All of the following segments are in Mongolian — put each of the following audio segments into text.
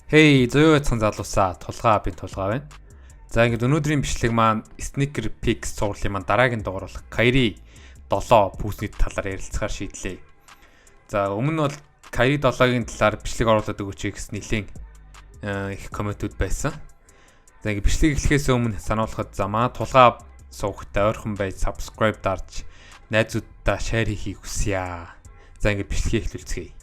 Hey, зөө яцхан залуусаа тулгаа би тулгаа байна. За ингээд өнөөдрийн бичлэг маань Sneaker Picks цувралын маань дараагийн дугаар болох Kyrie 7 пүүсний талаар ярилцахаар шийдлээ. За өмнө нь бол Kyrie 7-гийн талаар бичлэг оруулаад өгөөч гэсэн нэлийн их комментүүд байсан. За ингээд бичлэг эхлэхээс өмнө сануулхад замаа тулгаа суугтай ойрхон байж subscribe дарж найзуудтай share хийхийг хүсье. За ингээд бичлэгийг эхлүүлцгээе.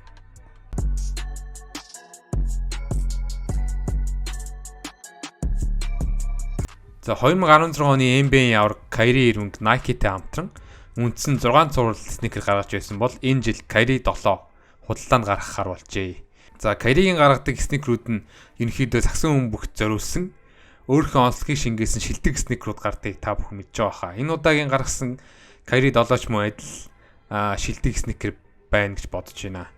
За 2016 оны NBA-ийн авраг Kyrie Irving Nike-тэй хамтран үндсэн 6 цуврал sneaker гаргаж байсан бол энэ жил Kyrie 7 худалдаанд гаргахаар болжээ. За Kyrie-гийн гаргадаг sneaker-үүд нь ерөнхийдөө сагсан бөхт зориулсан өөрийнхөө онцлогийг шингээсэн шилдэг sneaker-ууд гардыг та бүхэн мэдж байгаа хаа. Энэ удаагийн гаргасан Kyrie 7 ч мөн адил шилдэг sneaker байна гэж бодож байна.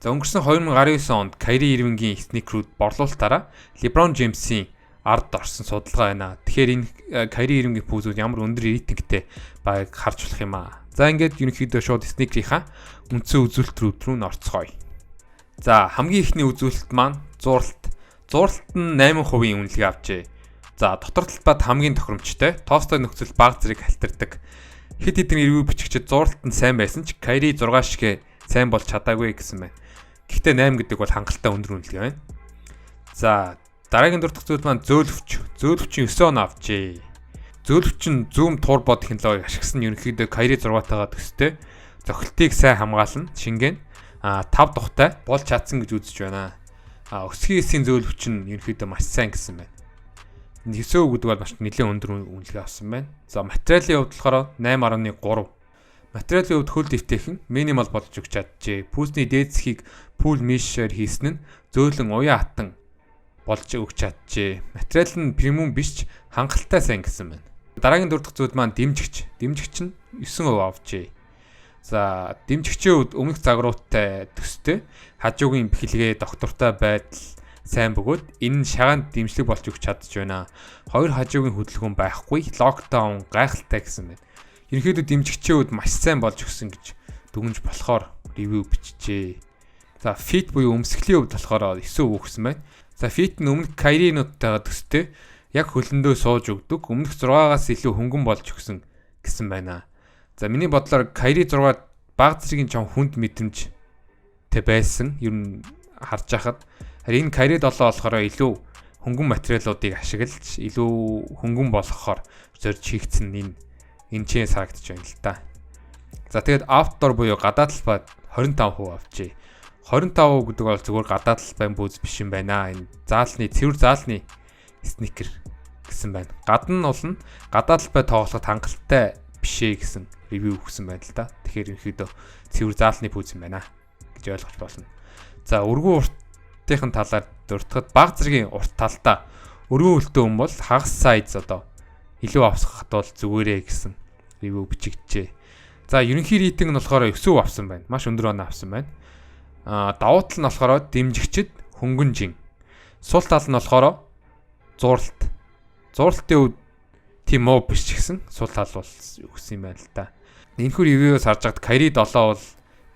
За өнгөрсөн 2019 онд Kyrie Irving-ийн sneaker-үүд борлуулалтаараа LeBron James-ийн ард орсон судалгаа байна. Тэгэхээр энэ Kyrie Irving-ийн пүүзүүд ямар өндөр рейтингтэй байгааг харж болох юм аа. За ингээд ерөнхийдөө шууд sneaker-ийнхаа үндсэн үзүүлэлт рүү н орцгоё. За хамгийн ихний үзүүлэлт маань зурлалт. Зурлалт нь 8% үнэлгээ авчээ. За дотор талбайд хамгийн тохиромжтой, тоостой нөхцөл баг зэрэг халтардаг. Хэд хэдэн ревю бичигчид зурлалт нь сайн байсан ч Kyrie 6 шигэ сайн болж чадаагүй гэсэн байна. Гэхдээ 8 гэдэг бол хангалттай өндөр үнэлгээ байна. За дараагийн дурдах зүйл маань зөөлөвч. Зөөлөвчин 9 он авчээ. Зөөлөвчин Zoom Turbo технологиг ашигласан ерөнхийдөө Kyrie 6-тайгаа төстэй зохилтыг сайн хамгаална. Шингэн 5 дугтай болж чадсан гэж үзэж байна. Өсгийн эсийн зөөлөвчин ерөнхийдөө маш сайн гэсэн байна. 9% гэдэг бол маш нэлээд өндөр үнэлгээ авсан байна. За материалын хувьд болохоор 8.3. Материалын хувьд хөл дэвтэйхэн минимал болж өгч чаджээ. Пүүсний дээд зэхийг pool mesh-ээр хийсэн нь зөөлөн уян хатан болж өгч чаджээ. Материал нь премиум биш ч хангалттай сайн гэсэн байна. Дараагийн дурдах зүйл маань дэмжигч. Дэмжигч нь 9% авчээ. За дэмжигчийн хувьд өмнөх загваруудтай төстэй хажуугийн бэхлэгээ доктортой байдал сайн бөгөөд энэ нь шагаанд дэмжлэг болж өгч чадж байна. Хоёр хажуугийн хөдөлгөөн байхгүй, локдаун гайхалтай гэсэн байна. Ерөнхийдөө дэмжигчийн хувьд маш сайн болж өгсөн гэж дүгнж болохоор ревю бичжээ. За fit буюу өмсгөлийн хувьд болохоор 9% өгсөн байна. За fit нь өмнөх Kyrie-нуудтайгаа төстэй яг хөлөндөө сууж өгдөг. Өмнөх 6-аас илүү хөнгөн болж өгсөн гэсэн байна. За миний бодлоор Kyrie 6 баг зэргийн чам хүнд мэдрэмжтэй байсан. Ер нь харж байхад харин энэ Kyrie 7 болохоор илүү хөнгөн материалуудыг ашиглаж илүү хөнгөн болгохоор зорж хийгдсэн энэ чинь харагдаж байна л да. За тэгээд outdoor буюу гадаад талбайд 25% авчээ. 25% гэдэг бол зүгээр гадаад талбайн бүүз биш юм байна. Энэ заалны цэвэр заалны sneaker гэсэн байна. Гадна нь бол гадаад талбай тоглоход хангалттай бишээ гэсэн ревю өгсөн байна л да. Тэгэхээр ерөнхийдөө цэвэр заалны бүүз юм байна гэж ойлгож болно. За өргөн уртын талаар дуртахад баг зэргийн урт талдаа өргөн үлдээ хүн бол хагас size одоо илүү авсгахад бол зүгээрээ гэсэн ревю бичигдчихэ. За ерөнхий рейтинг нь болохоор 9% авсан байна. Маш өндөр оноо авсан байна. Давуу тал нь болохоор дэмжигчд хөнгөн жин. Сул тал нь болохоор зурлалт. Зурлалтын үед тийм муу биш ч гэсэн сул тал бол өгсөн юм байна л да. Энэхүү ревюс харж байгаад Kyrie 7 бол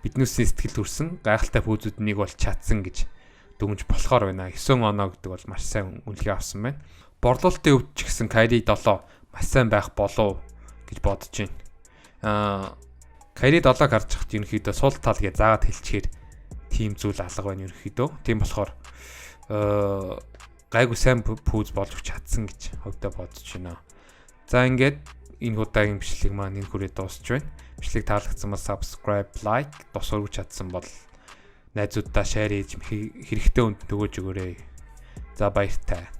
биднүүсийн сэтгэл төрсөн гайхалтай пүүзүүд нэг бол чадсан гэж дүгнж болохоор байна. 9 оноо гэдэг бол маш сайн үнэлгээ авсан байна. Борлуулалтын хувьд ч гэсэн Kyrie 7 маш сайн байх болов гэж бодож байна. Kyrie 7-г харж байхад ерөнхийдөө сул тал гэж заагаад хэлчихээр тийм зүйл алга байна ерөнхийдөө. Тийм болохоор гайгүй сайн пүүз болж өгч чадсан гэж хөвдөө бодож байна. За ингээд энэ удаагийн бичлэг маань энэ хүрээ дуусч байна. Бичлэг таалагдсан бол subscribe, like, тус өргөж чадсан бол найзуудаа share хийж хэрэгтэй хүнд төгөөж өгөөрэй. За баяртай.